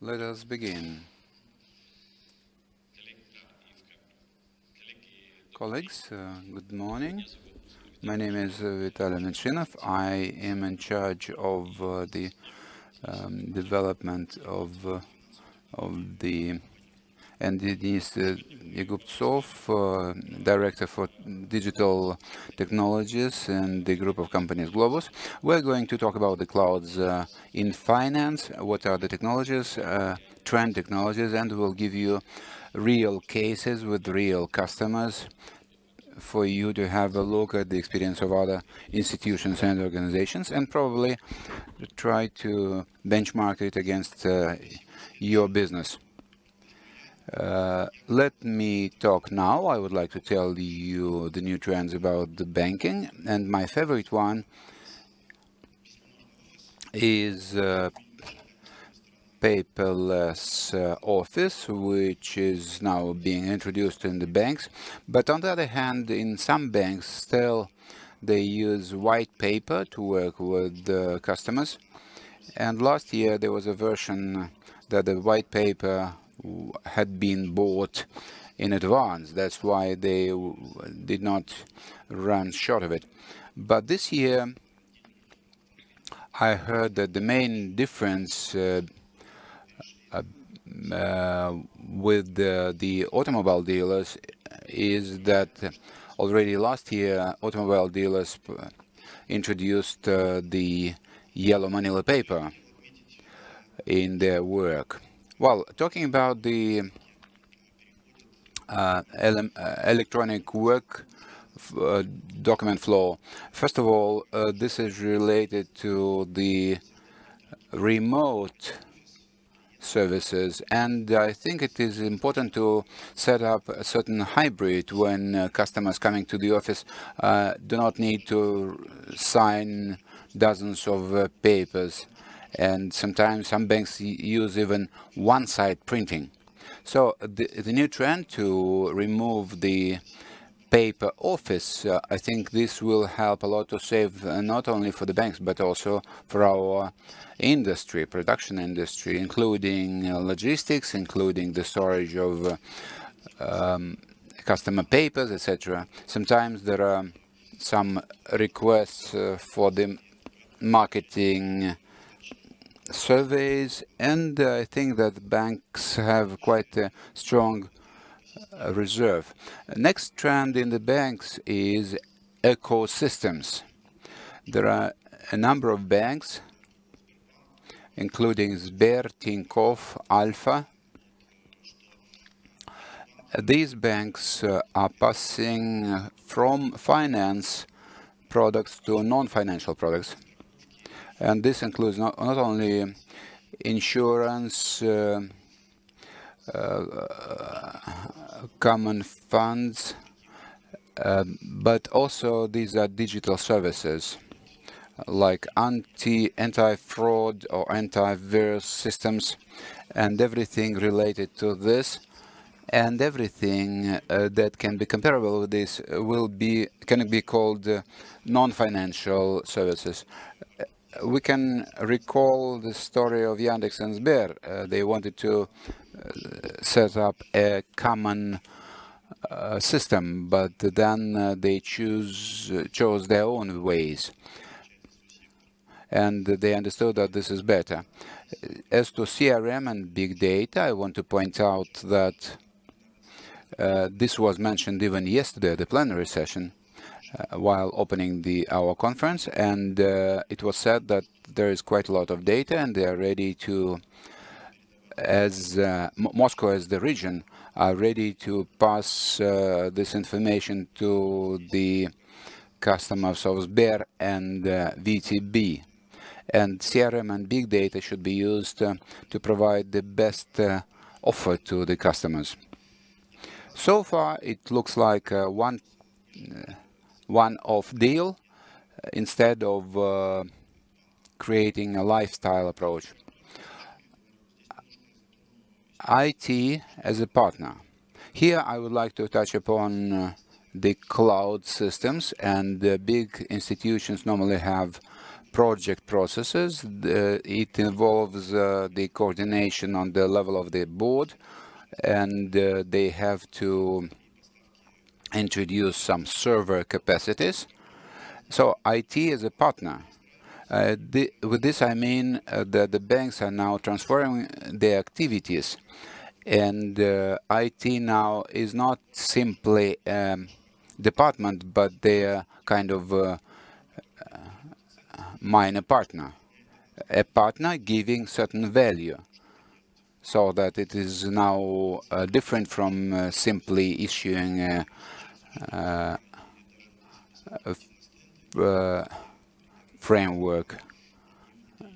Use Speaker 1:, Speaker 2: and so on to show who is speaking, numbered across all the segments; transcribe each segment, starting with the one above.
Speaker 1: Let us begin. Colleagues, good morning. My name is Vitaliy Myakshinov. I am in charge of the development of the and Denis Yagubtsov, Director for Digital Technologies in the group of companies Globus. We're going to talk about the clouds in finance, what are the technologies, trend technologies, and we'll give you real cases with real customers for you to have a look at the experience of other institutions and organizations and probably try to benchmark it against your business. Let me talk now. I would like to tell you the new trends about the banking, and my favorite one is paperless office, which is now being introduced in the banks. But on the other hand, in some banks still they use white paper to work with the customers. And last year there was a version that the white paper had been bought in advance. That's why they did not run short of it. But this year I heard that the main difference with the automobile dealers is that already last year automobile dealers introduced the yellow manila paper in their work. Well, talking about the electronic work document flow, first of all, this is related to the remote services, and I think it is important to set up a certain hybrid when customers coming to the office do not need to sign dozens of papers, and sometimes some banks use even one-side printing. So the new trend to remove the paper office, I think this will help a lot to save not only for the banks but also for our industry, production industry, including logistics, including the storage of customer papers, etc. Sometimes there are some requests for the marketing surveys, and I think that banks have quite a strong reserve. Next trend in the banks is ecosystems. There are a number of banks, including Sber, Tinkoff, Alpha. These banks are passing from finance products to non-financial products. And this includes not only insurance, common funds, but also these are digital services like anti-fraud or antivirus systems and everything related to this, and everything that can be comparable with this can be called non-financial services. We can recall the story of Yandex and Sber. They wanted to set up a common system, but then they chose their own ways, and they understood that this is better. As to CRM and big data, I want to point out that this was mentioned even yesterday at the plenary session while opening our conference, and it was said that there is quite a lot of data and they are ready to, as Moscow as the region, are ready to pass this information to the customers of Sber and VTB. And CRM and big data should be used to provide the best offer to the customers. So far, it looks like one-off deal instead of creating a lifestyle approach. IT as a partner. Here I would like to touch upon the cloud systems, and the big institutions normally have project processes. It involves the coordination on the level of the board, and they have to introduce some server capacities. So IT is a partner. With this, I mean that the banks are now transferring their activities, and IT now is not simply department, but they're kind of minor partner, a partner giving certain value, so that it is now different from simply issuing a framework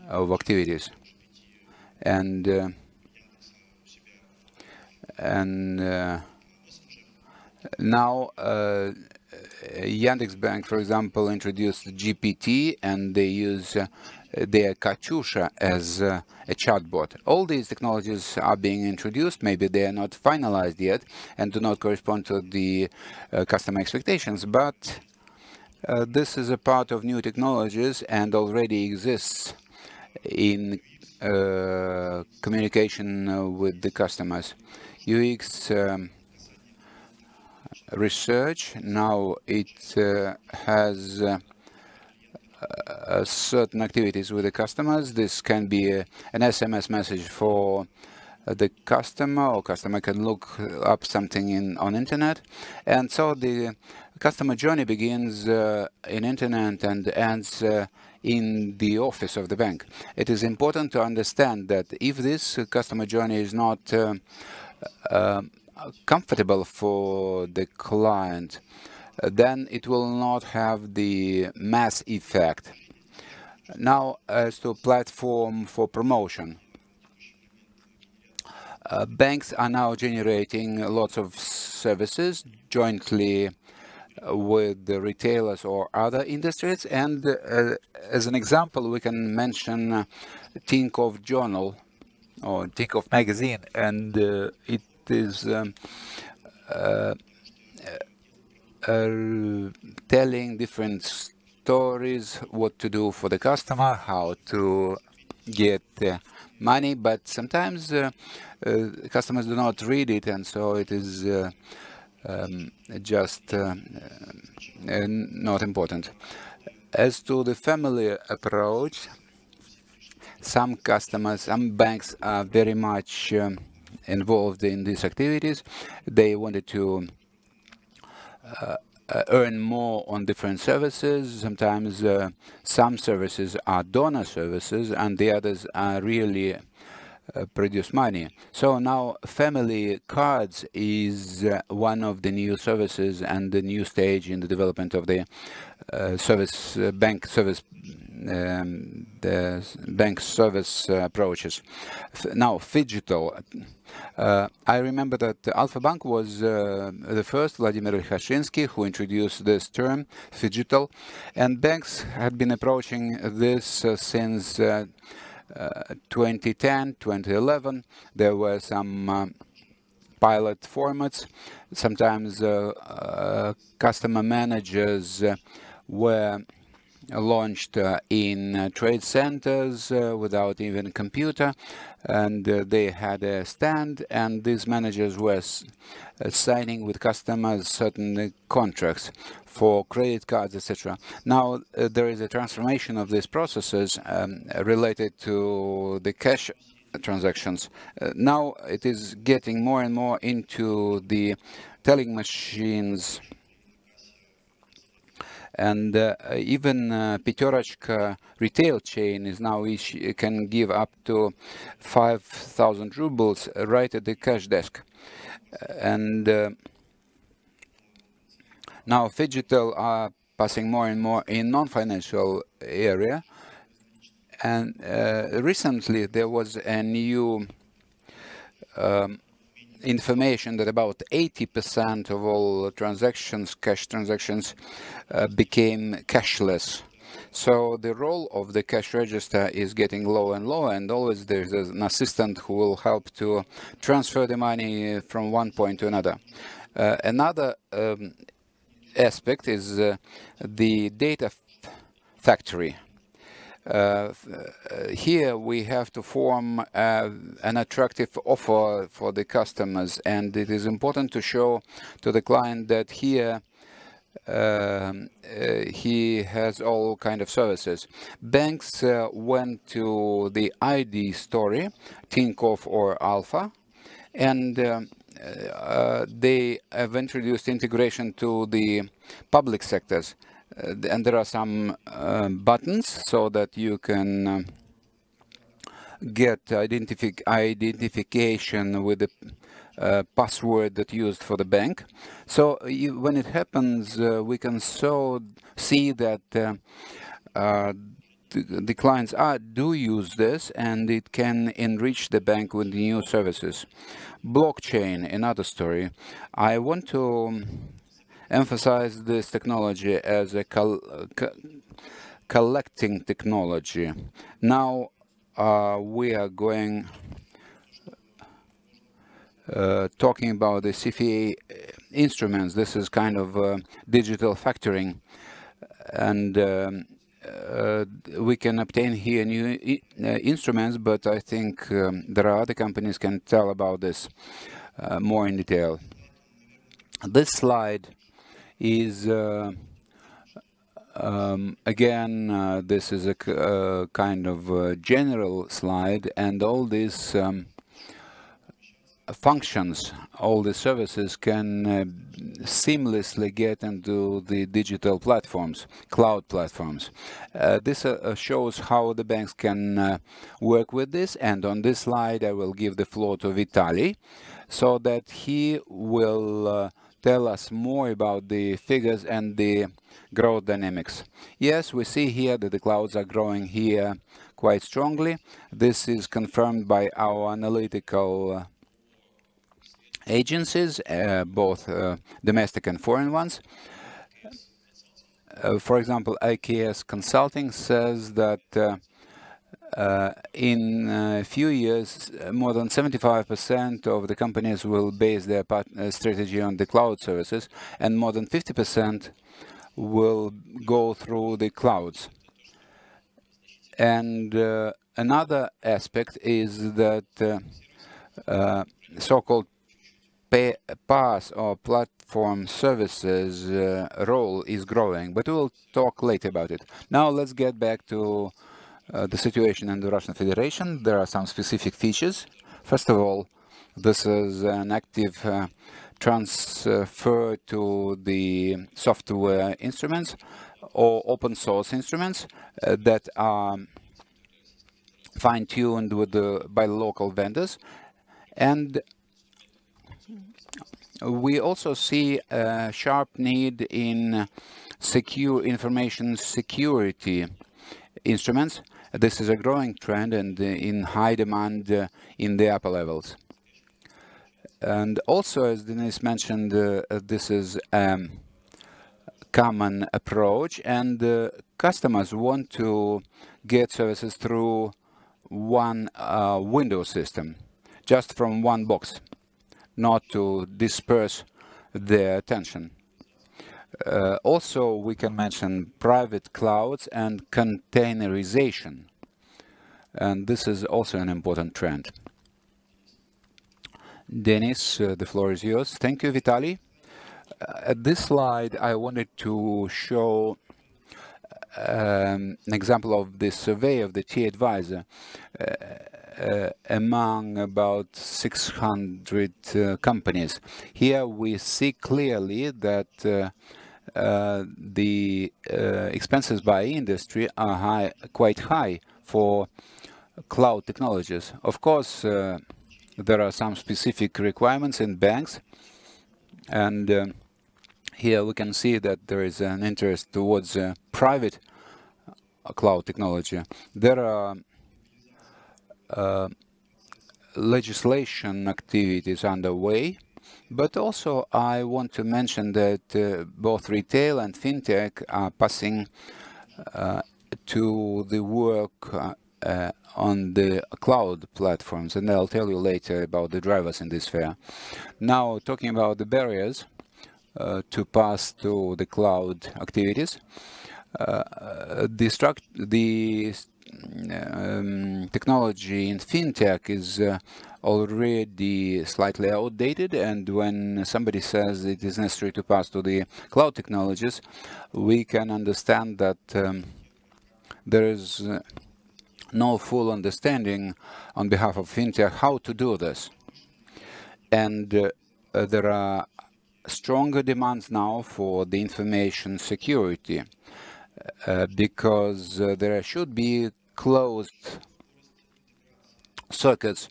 Speaker 1: of activities. And now Yandex Bank, for example, introduced GPT, and they use their Katyusha as a chatbot. All these technologies are being introduced. Maybe they are not finalized yet and do not correspond to the customer expectations, but this is a part of new technologies and already exists in communication with the customers. UX research, now it has certain activities with the customers. This can be an SMS message for the customer, or customer can look up something on internet. And so the customer journey begins in internet and ends in the office of the bank. It is important to understand that if this customer journey is not comfortable for the client, then it will not have the mass effect. Now, as to platform for promotion, banks are now generating lots of services jointly with the retailers or other industries. And as an example, we can mention Tinkoff Journal or Tinkoff Magazine, and it is telling different stories, what to do for the customer, how to get money, but sometimes customers do not read it, and so it is just not important. As to the family approach, some banks are very much involved in these activities. They wanted to earn more on different services. Sometimes some services are donor services and the others are really produce money. So now family cards is one of the new services and the new stage in the development of the bank service approaches. Now phygital. I remember that Alpha Bank was the first, Vladimir Lykashinsky, who introduced this term, phygital, and banks had been approaching this since 2010, 2011. There were some pilot formats. Sometimes customer managers were launched in trade centers without even a computer, and they had a stand, and these managers were signing with customers certain contracts for credit cards, etc. Now there is a transformation of these processes related to the cash transactions. Now it is getting more and more into the telling machines, and even Peterachka retail chain is now can give up to 5,000 rubles right at the cash desk. And now phygital are passing more and more in non-financial area. And recently there was a new information that about 80% of all transactions, cash transactions, became cashless. So the role of the cash register is getting lower and lower, and always there's an assistant who will help to transfer the money from one point to another. Another aspect is the data factory. Here we have to form an attractive offer for the customers, and it is important to show to the client that here he has all kind of services. Banks went to the ID story, Tinkoff or Alpha, and they have introduced integration to the public sectors. And there are some buttons so that you can get identification with the password that used for the bank. So when it happens, we can see that the clients do use this, and it can enrich the bank with new services. Blockchain, another story. I want to emphasize this technology as a collecting technology. Now we are going talking about the CFA instruments. This is kind of digital factoring, and we can obtain here new instruments, but I think there are other companies can tell about this more in detail. This slide is again, this is a kind of general slide, and all these functions, all the services can seamlessly get into the digital platforms, cloud platforms. This shows how the banks can work with this, and on this slide I will give the floor to Vitaliy so that he will tell us more about the figures and the growth dynamics. Yes, we see here that the clouds are growing here quite strongly. This is confirmed by our analytical agencies, both domestic and foreign ones. For example, IKS Consulting says that in a few years, more than 75% of the companies will base their strategy on the cloud services, and more than 50% will go through the clouds. And another aspect is that so-called PaaS or platform services role is growing, but we will talk later about it. Now let's get back to the situation in the Russian Federation. There are some specific features. First of all, this is an active transfer to the software instruments or open source instruments that are fine-tuned by local vendors. And we also see a sharp need in secure information security instruments. This is a growing trend and in high demand in the upper levels. And also, as Denis mentioned, this is a common approach, and customers want to get services through one window system, just from one box, not to disperse their attention. Also, we can mention private clouds and containerization, and this is also an important trend. Denis, the floor is yours. Thank you, Vitaliy. At this slide, I wanted to show an example of the survey of the T-Advisor among about 600 companies. Here we see clearly that the expenses by industry are quite high for cloud technologies. Of course, there are some specific requirements in banks, and here we can see that there is an interest towards private cloud technology. There are legislation activities underway, but also I want to mention that both retail and fintech are passing to the work on the cloud platforms, and I'll tell you later about the drivers in this sphere. Now, talking about the barriers to pass to the cloud activities, the technology in fintech is already slightly outdated, and when somebody says it is necessary to pass to the cloud technologies, we can understand that there is no full understanding on behalf of fintech how to do this. And there are stronger demands now for the information security because there should be closed circuits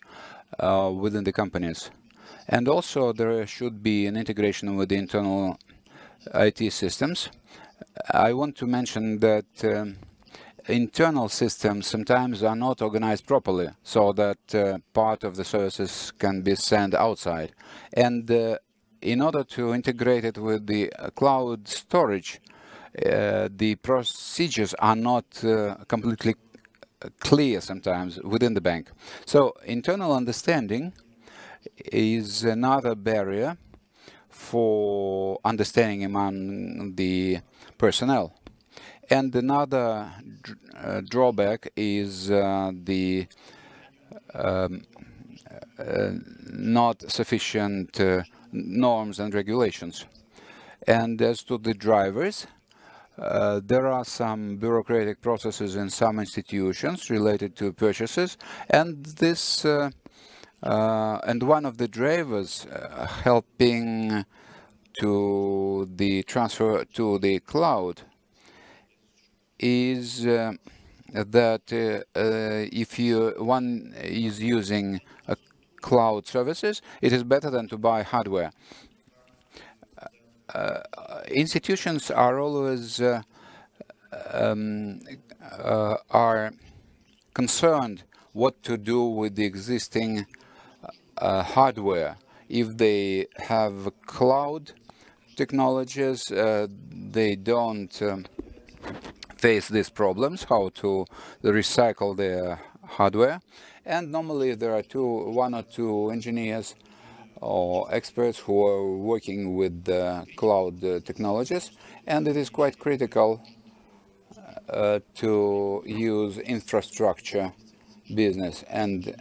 Speaker 1: within the companies. And also there should be an integration with the internal IT systems. I want to mention that internal systems sometimes are not organized properly, so that part of the services can be sent outside. And in order to integrate it with the cloud storage, the procedures are not completely clear sometimes within the bank. So internal understanding is another barrier for understanding among the personnel. And another drawback is the not sufficient norms and regulations. And as to the drivers, there are some bureaucratic processes in some institutions related to purchases, and this and one of the drivers helping to the transfer to the cloud is that if one is using cloud services, it is better than to buy hardware. Institutions are always are concerned what to do with the existing hardware. If they have cloud technologies, they don't face these problems, how to recycle their hardware. And normally there are one or two engineers or experts who are working with the cloud technologies, and it is quite critical to use infrastructure business. And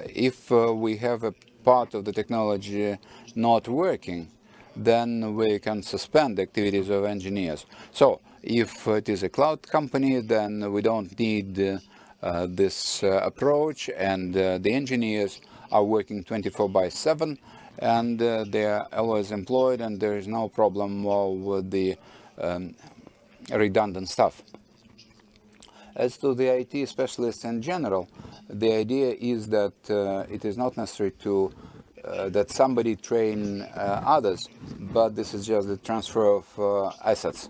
Speaker 1: if we have a part of the technology not working, then we can suspend the activities of engineers. So if it is a cloud company, then we don't need this approach, and the engineers are working 24/7, and they are always employed, and there is no problem with the redundant stuff. As to the IT specialists in general, the idea is that it is not necessary to that somebody train others, but this is just the transfer of assets.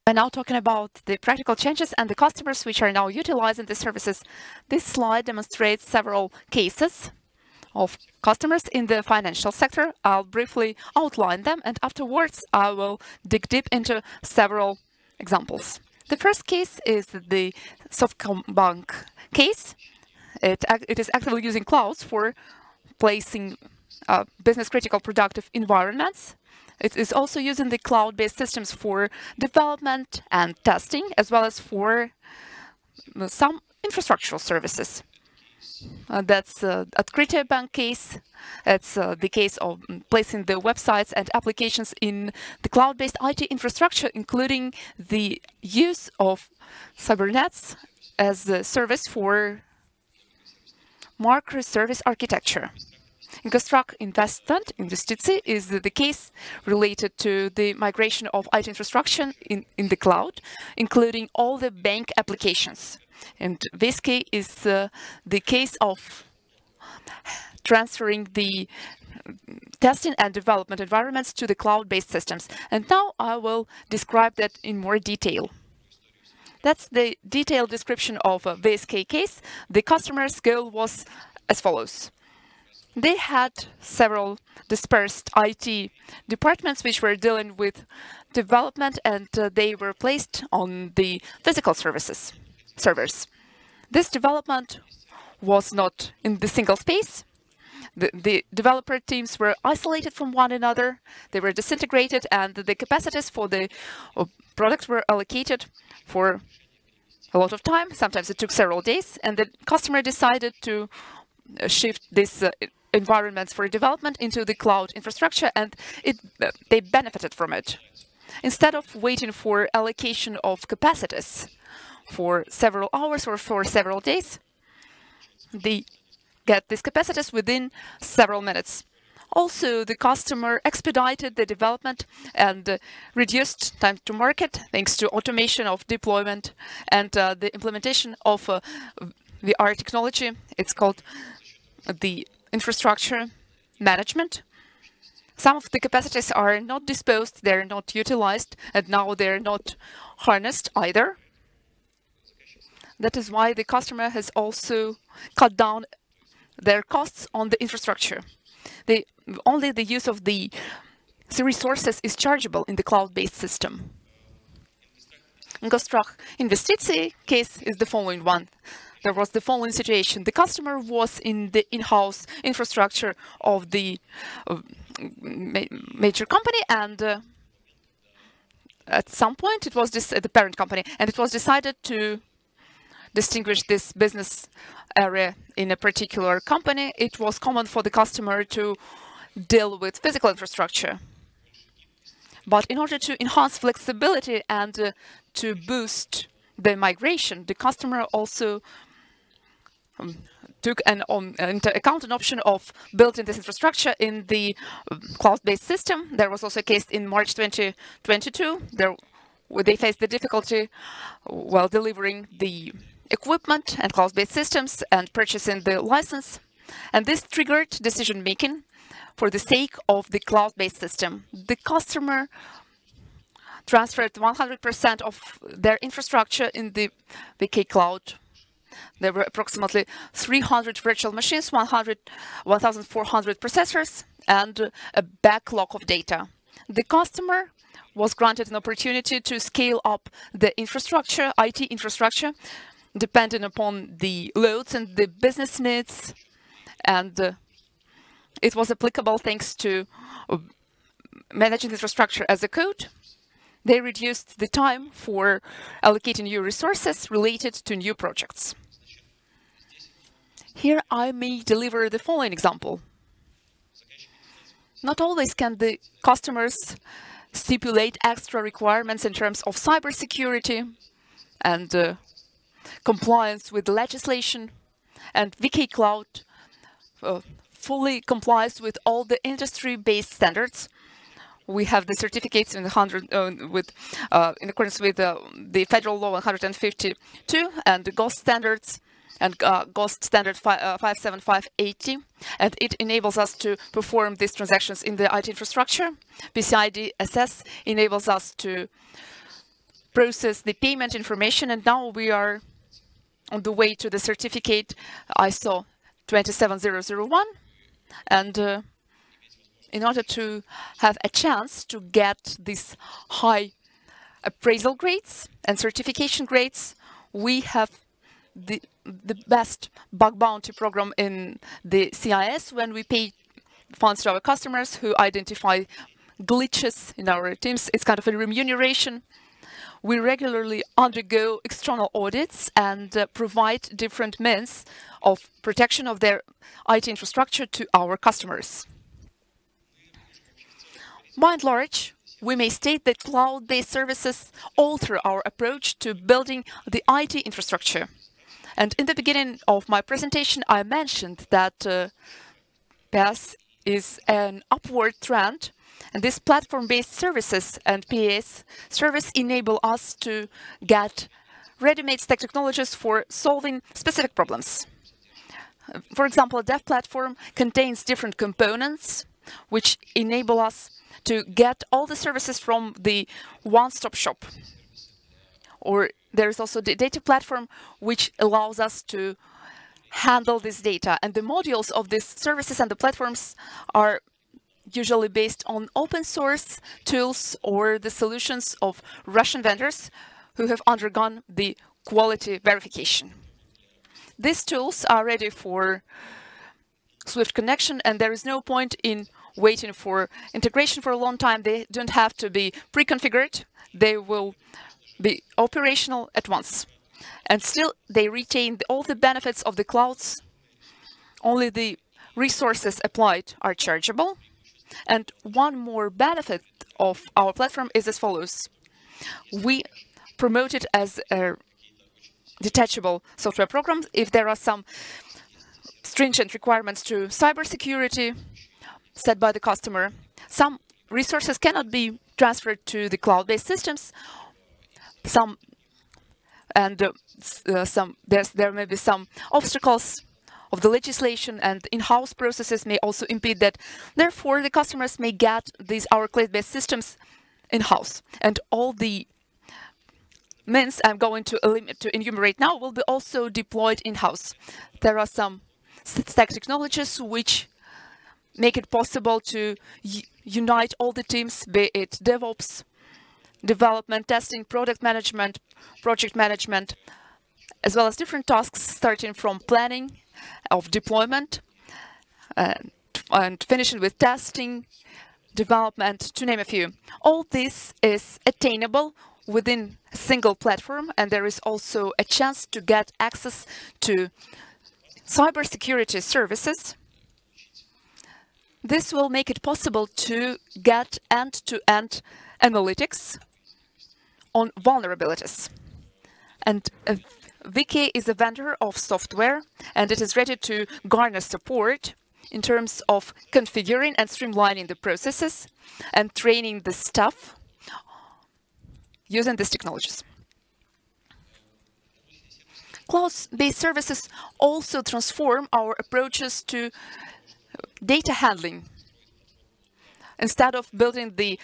Speaker 2: We're now talking about the practical changes and the customers which are now utilizing the services. This slide demonstrates several cases of customers in the financial sector. I'll briefly outline them, and afterwards I will dig deep into several examples. The first case is the Softbank case. It is actively using clouds for placing business-critical productive environments. It is also using the cloud-based systems for development and testing, as well as for some infrastructural services. That's at Vitaliy Bank case. It's the case of placing the websites and applications in the cloud-based IT infrastructure, including the use of cybernets as a service for microservice architecture. In Construct Investment, Investitsy is the case related to the migration of IT infrastructure in the cloud, including all the bank applications. And this case is the case of transferring the testing and development environments to the cloud-based systems. And now I will describe that in more detail. That's the detailed description of this case. The customer's goal was as follows. They had several dispersed IT departments which were dealing with development, and they were placed on the physical servers. This development was not in the single space. the developer teams were isolated from one another, they were disintegrated, and the capacities for the products were allocated for a lot of time. Sometimes it took several days, and the customer decided to shift this environments for development into the cloud infrastructure, and they benefited from it. Instead of waiting for allocation of capacities for several hours or for several days, they get these capacities within several minutes. Also, the customer expedited the development and reduced time to market thanks to automation of deployment and the implementation of VR technology. It's called the infrastructure management. Some of the capacities are not disposed, they're not utilized, and now they're not harnessed either. That is why the customer has also cut down their costs on the infrastructure. Only the use of the resources is chargeable in the cloud-based system. Gazprom Investitsiy case is the following one. There was the following situation. The customer was in the in-house infrastructure of the major company, and at some point it was the parent company, and it was decided to distinguish this business area in a particular company. It was common for the customer to deal with physical infrastructure. But in order to enhance flexibility and to boost the migration, the customer also took into account an option of building this infrastructure in the cloud-based system. There was also a case in March 2022 where they faced the difficulty while delivering the equipment and cloud-based systems and purchasing the license. And this triggered decision-making for the sake of the cloud-based system. The customer transferred 100% of their infrastructure in the VK Cloud. There were approximately 300 virtual machines, 1,400 processors, and a backlog of data. The customer was granted an opportunity to scale up the infrastructure, IT infrastructure, depending upon the loads and the business needs, and it was applicable thanks to managing infrastructure as a code. They reduced the time for allocating new resources related to new projects. Here I may deliver the following example. Not always can the customers stipulate extra requirements in terms of cybersecurity and compliance with the legislation, and VK Cloud fully complies with all the industry-based standards. We have the certificates in accordance with the Federal Law 152 and the GOST standards and GOST standard 57580, and it enables us to perform these transactions in the IT infrastructure. PCI DSS enables us to process the payment information, and now we are on the way to the certificate ISO 27001, and in order to have a chance to get these high appraisal grades and certification grades, we have the best bug bounty program in the CIS when we pay funds to our customers who identify glitches in our teams. It's kind of a remuneration. We regularly undergo external audits and provide different means of protection of their IT infrastructure to our customers. By and large, we may state that cloud-based services alter our approach to building the IT infrastructure. And in the beginning of my presentation, I mentioned that PaaS is an upward trend, and these platform-based services and PaaS service enable us to get ready-made stack technologies for solving specific problems. For example, a dev platform contains different components which enable us to get all the services from the one-stop shop. Or there is also the data platform which allows us to handle this data. And the modules of these services and the platforms are usually based on open source tools or the solutions of Russian vendors who have undergone the quality verification. These tools are ready for swift connection, and there is no point in waiting for integration for a long time. They don't have to be pre-configured. They will be operational at once. And still, they retain all the benefits of the clouds. Only the resources applied are chargeable. And one more benefit of our platform is as follows. We promote it as a detachable software program. If there are some stringent requirements to cybersecurity set by the customer, some resources cannot be transferred to the cloud-based systems. There may be some obstacles of the legislation, and in-house processes may also impede that. Therefore, the customers may get these our cloud-based systems in-house, and all the means I'm going to enumerate now will be also deployed in-house. There are some stack technologies which make it possible to unite all the teams, be it DevOps, development, testing, product management, project management, as well as different tasks starting from planning of deployment and finishing with testing, development, to name a few. All this is attainable within a single platform, and there is also a chance to get access to cybersecurity services. This will make it possible to get end-to-end analytics on vulnerabilities. And VK is a vendor of software, and it is ready to garner support in terms of configuring and streamlining the processes and training the staff using these technologies. Cloud-based services also transform our approaches to data handling. Instead of building the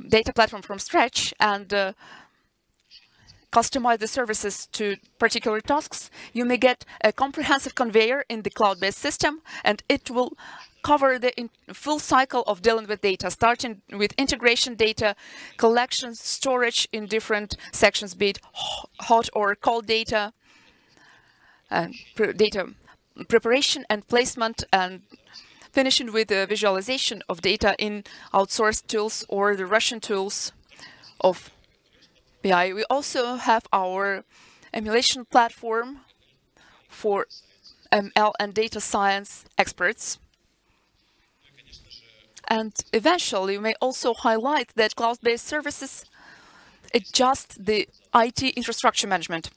Speaker 2: data platform from scratch and customize the services to particular tasks, you may get a comprehensive conveyor in the cloud-based system, and it will cover the full cycle of dealing with data, starting with integration data, collection, storage in different sections, be it hot or cold data, and data preparation and placement, and finishing with the visualization of data in outsourced tools or the Russian tools of BI. We also have our emulation platform for ML and data science experts. And eventually, we may also highlight that cloud-based services adjust the IT infrastructure management.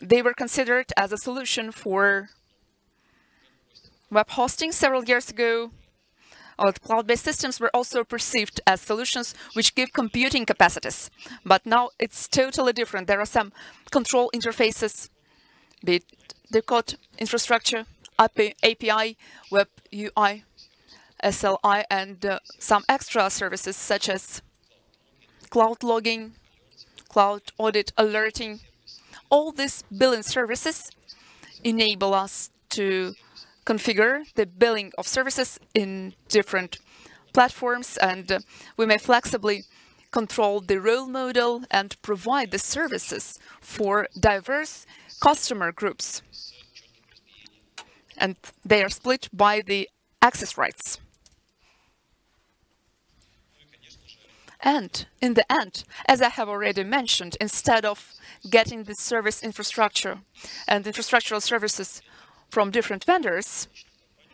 Speaker 2: They were considered as a solution for web hosting several years ago. Cloud-based systems were also perceived as solutions which give computing capacities. But now it's totally different. There are some control interfaces, be it the code infrastructure, API, web UI, SLI, and some extra services such as cloud logging, cloud audit alerting. All these billing services enable us to configure the billing of services in different platforms, and we may flexibly control the role model and provide the services for diverse customer groups. And they are split by the access rights. And in the end, as I have already mentioned, instead of getting the service infrastructure and infrastructural services from different vendors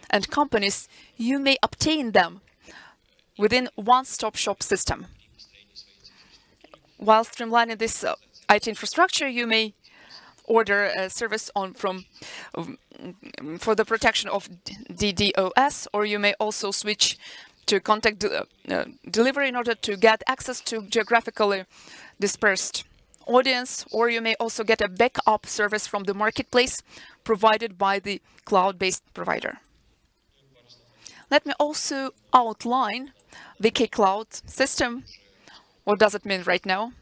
Speaker 2: and companies, you may obtain them within one-stop shop system. While streamlining this IT infrastructure, you may order a service for the protection of DDoS, or you may also switch to contact delivery in order to get access to geographically dispersed audience, or you may also get a backup service from the marketplace provided by the cloud-based provider. Let me also outline the VK Cloud system. What does it mean right now?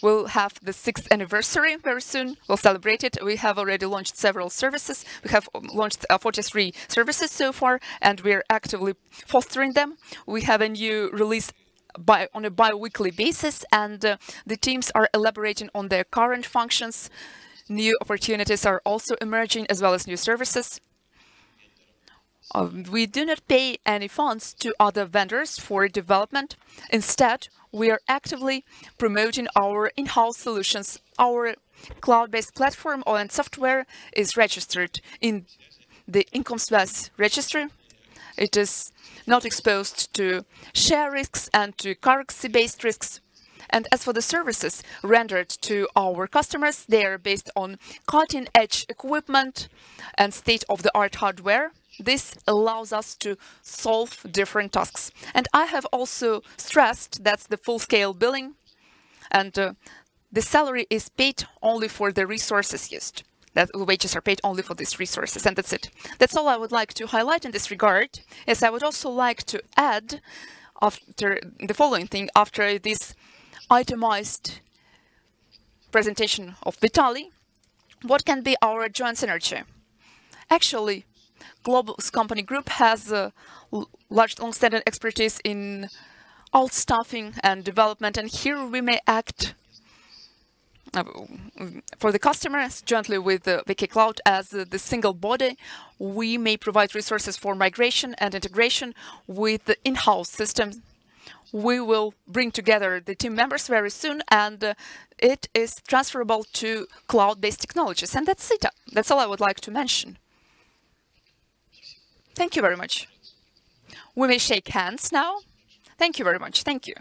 Speaker 2: We'll have the 6th anniversary very soon. We'll celebrate it. We have already launched several services. We have launched 43 services so far, and we're actively fostering them. We have a new release on a bi-weekly basis, and the teams are elaborating on their current functions. New opportunities are also emerging, as well as new services. We do not pay any funds to other vendors for development. Instead, we are actively promoting our in-house solutions. Our cloud-based platform and software is registered in the Inkomstklasse registry. It is not exposed to share risks and to currency-based risks. And as for the services rendered to our customers, they are based on cutting-edge equipment and state-of-the-art hardware. This allows us to solve different tasks. And I have also stressed that's the full-scale billing, and the salary is paid only for the resources used. That wages are paid only for these resources, and that's it. That's all I would like to highlight in this regard. Yes, I would also like to add after the following thing, after this itemized presentation of Vitaliy, what can be our joint synergy? Actually, Globus company group has a large long-standing expertise in outstaffing and development, and here we may act for the customers jointly with VK Cloud as the single body. We may provide resources for migration and integration with the in-house system. We will bring together the team members very soon, and it is transferable to cloud-based technologies. And that's it. That's all I would like to mention. Thank you very much. We may shake hands now. Thank you very much. Thank you.